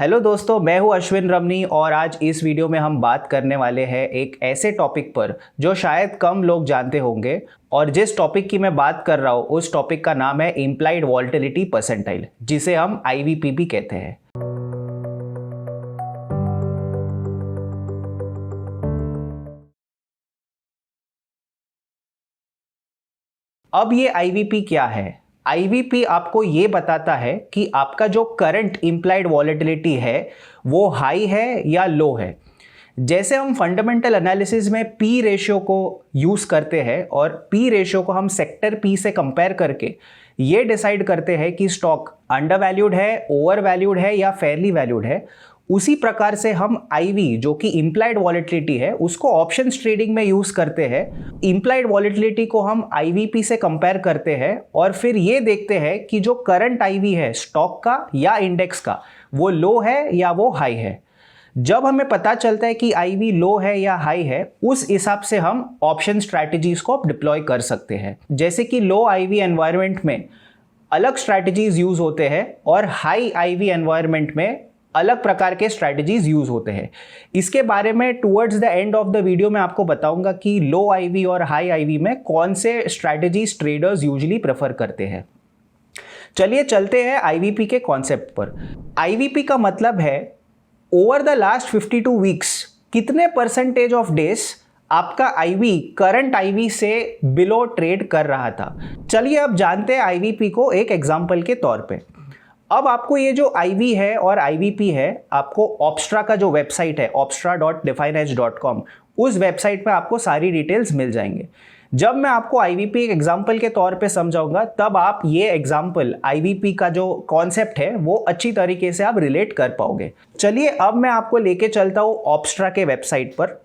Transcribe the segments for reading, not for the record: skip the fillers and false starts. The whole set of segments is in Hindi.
हेलो दोस्तों, मैं हूं अश्विन रमनी और आज इस वीडियो में हम बात करने वाले हैं एक ऐसे टॉपिक पर जो शायद कम लोग जानते होंगे। और जिस टॉपिक की मैं बात कर रहा हूं उस टॉपिक का नाम है इम्प्लाइड वॉलेटिलिटी परसेंटाइल, जिसे हम आईवीपी भी कहते हैं। अब ये आईवीपी क्या है? आईवीपी आपको ये बताता है कि आपका जो करंट इम्प्लाइड वॉलेटिलिटी है वो हाई है या लो है। जैसे हम फंडामेंटल एनालिसिस में पी रेशियो को यूज करते हैं और पी रेशियो को हम सेक्टर पी से कंपेयर करके ये डिसाइड करते हैं कि स्टॉक अंडर वैल्यूड है, ओवर वैल्यूड है या फेयरली वैल्यूड है, उसी प्रकार से हम आईवी जो कि इम्प्लाइड वॉलेटिलिटी है उसको ऑप्शंस ट्रेडिंग में यूज करते हैं। इम्प्लाइड वॉलेटिलिटी को हम आईवीपी से कंपेयर करते हैं और फिर ये देखते हैं कि जो करंट आईवी है स्टॉक का या इंडेक्स का वो लो है या वो हाई है। जब हमें पता चलता है कि आईवी लो है या हाई है, उस हिसाब से हम ऑप्शन स्ट्रैटेजीज को डिप्लॉय कर सकते हैं। जैसे कि लो आईवी एनवायरनमेंट में अलग स्ट्रैटेजीज यूज होते हैं और हाई आईवी एनवायरनमेंट में अलग प्रकार के स्ट्रैटेजीज यूज होते हैं। इसके बारे में towards the end of the video में आपको बताऊंगा कि लो आईवी और हाई आईवी में कौन से स्ट्रैटेजीज ट्रेडर्स यूजुअली प्रेफर करते हैं। चलिए चलते हैं आईवीपी के कॉन्सेप्ट पर। आईवीपी का मतलब है ओवर द लास्ट 52 वीक्स कितने परसेंटेज ऑफ डेज आपका आईवी करंट आईवी से बिलो ट्रेड कर रहा था। चलिए अब जानते हैं आईवीपी को एक एग्जांपल के तौर पे। अब आपको ये जो आईवी है और आईवीपी है, आपको ऑप्स्ट्रा का जो वेबसाइट है opstra.defineedge.com, उस वेबसाइट पे आपको सारी डिटेल्स मिल जाएंगे। जब मैं आपको आईवीपी एक एग्जांपल के तौर पे समझाऊंगा तब आप ये एग्जांपल आईवीपी का जो कॉन्सेप्ट है वो अच्छी तरीके से आप रिलेट कर पाओगे। चलिए अब मैं आपको लेके चलता हूँ ऑप्स्ट्रा के वेबसाइट पर।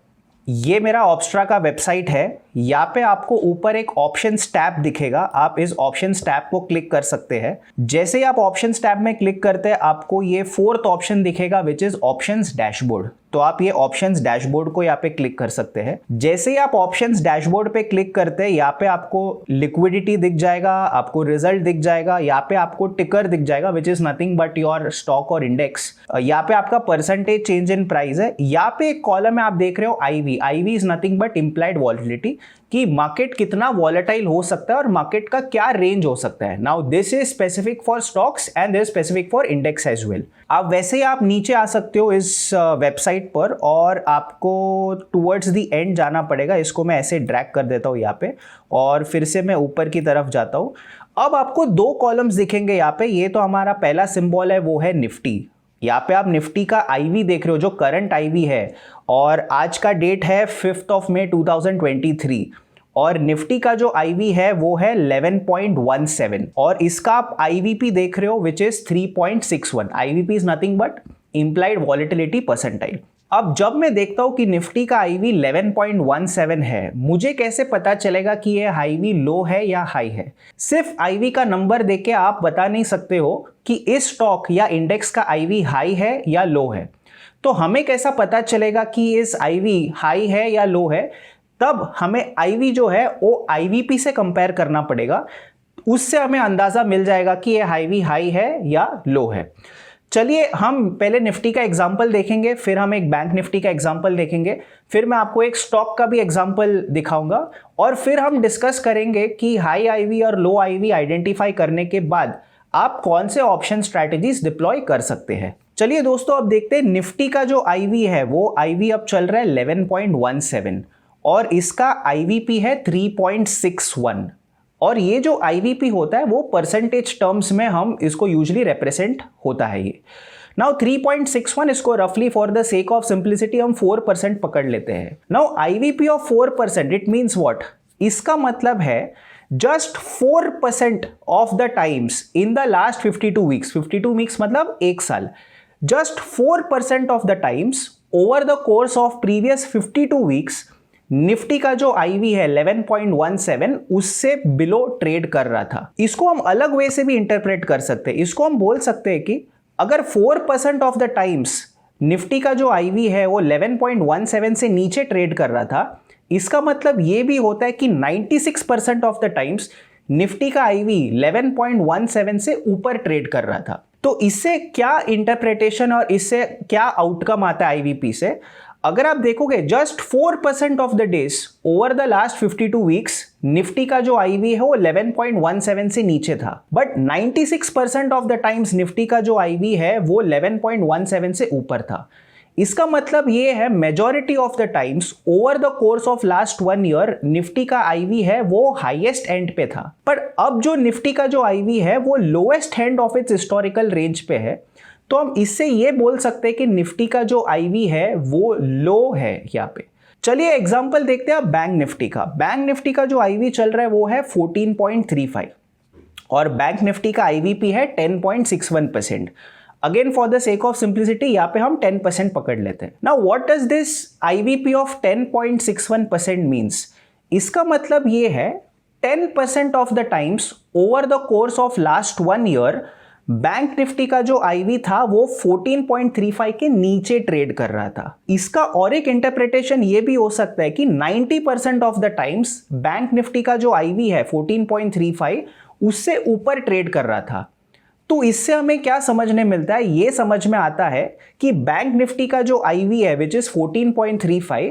ये मेरा ऑप्स्ट्रा का वेबसाइट है। यहाँ पे आपको ऊपर एक ऑप्शंस टैब दिखेगा, आप इस ऑप्शंस टैब को क्लिक कर सकते हैं। जैसे ही आप ऑप्शंस टैब में क्लिक करते हैं आपको ये फोर्थ ऑप्शन दिखेगा विच इज ऑप्शंस डैशबोर्ड। तो आप ये ऑप्शंस डैशबोर्ड को यहाँ पे क्लिक कर सकते हैं। जैसे ही आप ऑप्शंस डैशबोर्ड पे क्लिक करते हैं यहाँ पे आपको लिक्विडिटी दिख जाएगा, आपको रिजल्ट दिख जाएगा, यहाँ पे आपको टिकर दिख जाएगा which is nothing but your stock और इंडेक्स। यहाँ पे आपका परसेंटेज चेंज इन प्राइस है। यहाँ पे एक कॉलम में आप देख रहे हो IV. IV is nothing but implied volatility, कि मार्केट कितना वॉलेटाइल हो सकता है और मार्केट का क्या रेंज हो सकता है। Now this is specific for stocks and this specific for index as well. आप वैसे ही आप नीचे आ सकते हो इस वेबसाइट पर और आपको टुवर्ड्स द एंड जाना पड़ेगा। इसको मैं ऐसे ड्रैग कर देता हूँ यहाँ पे और फिर से मैं ऊपर की तरफ जाता हूँ। अब आपको दो कॉलम्स दिखेंगे यहाँ पे। ये तो हमारा पहला सिंबल है वो है निफ्टी। यहाँ पे आप निफ्टी का आईवी देख रहे हो जो करंट आईवी है और आज का डेट है 5 मई 2023 और निफ्टी का जो आईवी है वो है 11.17 और इसका आप आईवीपी देख रहे हो which is 3.61। IVP is nothing but implied volatility percentile. अब जब मैं देखता हूं कि निफ्टी का आईवी 11.17 है, मुझे कैसे पता चलेगा कि ये आईवी लो है या हाई है? सिर्फ आईवी का नंबर देख के आप बता नहीं सकते हो कि इस स्टॉक या इंडेक्स का आईवी हाई है या लो है। तो हमें कैसा पता चलेगा कि इस आईवी हाई है या लो है? तब हमें आईवी जो है वो आईवीपी से कंपेयर करना पड़ेगा। उससे हमें अंदाजा मिल जाएगा कि ये आईवी हाई है या लो है। चलिए हम पहले निफ्टी का एग्जांपल देखेंगे, फिर हम एक बैंक निफ्टी का एग्जांपल देखेंगे, फिर मैं आपको एक स्टॉक का भी एग्जांपल दिखाऊंगा और फिर हम डिस्कस करेंगे कि हाई आईवी और लो आईवी आइडेंटिफाई करने के बाद आप कौन से ऑप्शन स्ट्रैटेजीज डिप्लॉय कर सकते हैं। चलिए दोस्तों अब देखते हैं निफ्टी का जो आईवी है वो आईवी अब चल रहा है 11.17 और इसका आईवीपी है 3.61 और ये जो आईवीपी होता है वो परसेंटेज टर्म्स में हम इसको यूजुअली रिप्रेजेंट होता है। ये नाउ 3.61 इसको रफली for the sake of simplicity हम 4% पकड़ लेते हैं। Now IVP of 4% it means what? इसका मतलब है just 4% of the times in the last 52 weeks, 52 weeks मतलब एक साल, just 4% of the times over the course of previous 52 weeks Nifty का जो आईवी है 11.17 उससे बिलो ट्रेड कर रहा था। इसको हम अलग वे से भी इंटरप्रेट कर सकते हैं। इसको हम बोल सकते हैं कि अगर 4% ऑफ द टाइम्स निफ्टी का जो आईवी है वो 11.17 से नीचे ट्रेड कर रहा था, इसका मतलब ये भी होता है कि 96% ऑफ द टाइम्स निफ्टी का आईवी 11.17 से ऊपर ट्रेड कर रहा था। तो इससे क्या इंटरप्रिटेशन और इससे क्या आउटकम आता है आईवीपी से? अगर आप देखोगे just 4% of the days over the last 52 weeks Nifty का जो आईवी है वो 11.17 से नीचे था, but 96% of the times Nifty का जो आईवी है वो 11.17 से ऊपर था। इसका मतलब ये है majority of the times over the course of last 1 year Nifty का आईवी है वो हाईएस्ट एंड पे था, पर अब जो निफ्टी का जो आईवी है वो lowest end of its historical range पे है। तो हम इससे ये बोल सकते हैं कि निफ्टी का जो आईवी है वो लो है यहाँ पे। चलिए एग्जांपल देखते हैं बैंक निफ्टी का। बैंक निफ्टी का जो आईवी चल रहा है वो है 14.35 और बैंक निफ्टी का आईवीपी है 10.61%। Again for the sake of simplicity यहाँ पे हम 10% पकड़ लेते हैं। Now what does this IVP of 10.61% means? इसका मतलब ये है 10% of the times over the course of last 1 year bank Nifty का जो आईवी था वो 14.35 के नीचे ट्रेड कर रहा था। इसका और एक इंटरप्रिटेशन ये भी हो सकता है कि 90% of the times bank Nifty का जो आईवी है 14.35 उससे ऊपर ट्रेड कर रहा था। तो इससे हमें क्या समझने मिलता है? ये समझ में आता है कि बैंक निफ्टी का जो आईवी है विच इज 14.35,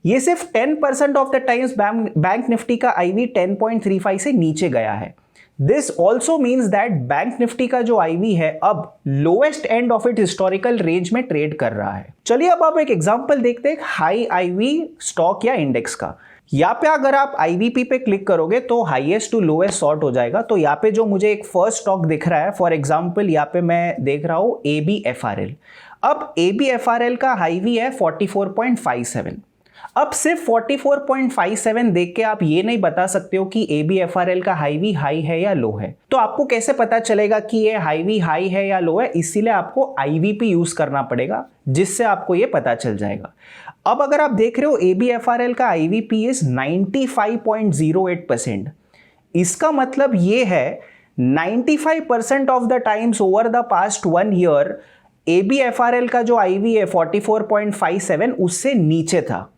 ये सिर्फ 10% of the times bank Nifty का आईवी 10.35 से नीचे गया है। This also means that bank Nifty का जो आईवी है अब lowest end of it historical range में ट्रेड कर रहा है। चलिए अब आप एक एग्जांपल देखते हैं हाई आईवी स्टॉक या इंडेक्स का। यहाँ पे अगर आप आईवीपी पे क्लिक करोगे तो हाईएस्ट टू लोएस्ट सॉर्ट हो जाएगा। तो यहाँ पे जो मुझे एक फर्स्ट स्टॉक दिख रहा है, फॉर एग्जांपल यहाँ पे मैं देख रहा हूँ ABFRL। अब ABFRL का हाईवी है 44.57। अब सिर्फ 44.57 देख के आप ये नहीं बता सकते हो कि ABFRL का हाईवी हाई है या लो है। तो आपको कैसे पता चलेगा कि ये हाईवी हाई है या लो है? इसीलिए आपको आईवीपी यूज करना पड़ेगा, जिससे आपको ये पता चल जाएगा। अब अगर आप देख रहे हो ABFRL का आईवीपी इज 95.08%। इसका मतलब ये है 95% of the times over the past 1 year ABFRL का जो आईवी है 44.57 उससे नीचे था।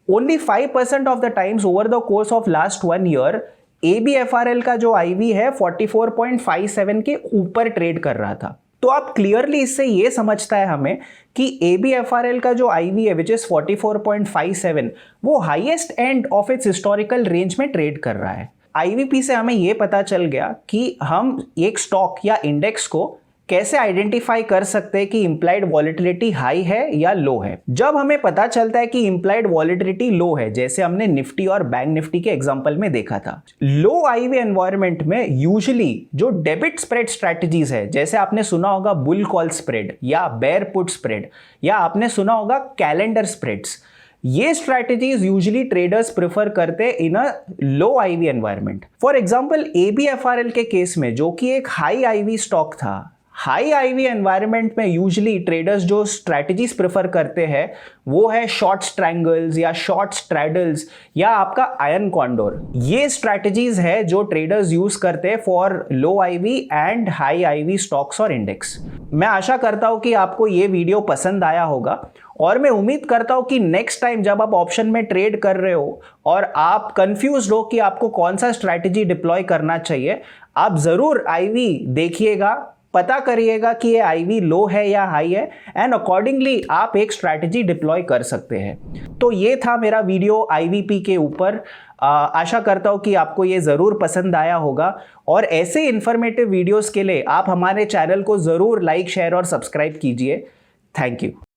Only 5% of the times over the course of last 1 year ABFRL का जो आईवी है 44.57 के ऊपर ट्रेड कर रहा था। तो आप क्लियरली इससे ये समझता है हमें कि ABFRL का जो आईवी है विच इज 44.57 वो highest end of its historical range में ट्रेड कर रहा है। आईवीपी से हमें ये पता चल गया कि हम एक स्टॉक या इंडेक्स को कैसे आइडेंटिफाई कर सकते हैं कि इंप्लाइड वॉलेटिलिटी हाई है या लो है। जब हमें पता चलता है कि इंप्लाइड वॉलेटिलिटी लो है, जैसे हमने निफ्टी और बैंक निफ्टी के एग्जांपल में देखा था, लो आईवी एनवायरनमेंट में यूजुअली जो डेबिट स्प्रेड स्ट्रेटजीज है, जैसे आपने सुना होगा बुल कॉल स्प्रेड या बेयर पुट स्प्रेड या आपने सुना होगा कैलेंडर स्प्रेड्स, ये स्ट्रैटेजीज यूजुअली ट्रेडर्स प्रेफर करते in a low IV environment. For example ABFRL के केस में, जो कि एक हाई आईवी स्टॉक था, हाई आईवी एनवायरनमेंट में यूजुअली ट्रेडर्स जो स्ट्रैटेजीज प्रेफर करते हैं वो है शॉर्ट स्ट्रैंगल्स या शॉर्ट स्ट्रैडल्स या आपका आयरन कॉन्डोर। ये स्ट्रैटेजीज है जो ट्रेडर्स यूज करते हैं for low IV and high IV stocks और इंडेक्स। मैं आशा करता हूं कि आपको ये वीडियो पसंद आया होगा और मैं उम्मीद करता हूं कि नेक्स्ट टाइम जब आप ऑप्शन में ट्रेड कर रहे हो और आप कंफ्यूज हो कि आपको कौन सा स्ट्रैटेजी डिप्लॉय करना चाहिए, आप जरूर आईवी देखिएगा, पता करिएगा कि ये आईवी लो है या हाई है एंड अकॉर्डिंगली आप एक स्ट्रैटेजी डिप्लॉय कर सकते हैं। तो ये था मेरा वीडियो आईवीपी के ऊपर। आशा करता हूँ कि आपको ये ज़रूर पसंद आया होगा और ऐसे इन्फॉर्मेटिव वीडियोस के लिए आप हमारे चैनल को ज़रूर लाइक, शेयर और सब्सक्राइब कीजिए। Thank you.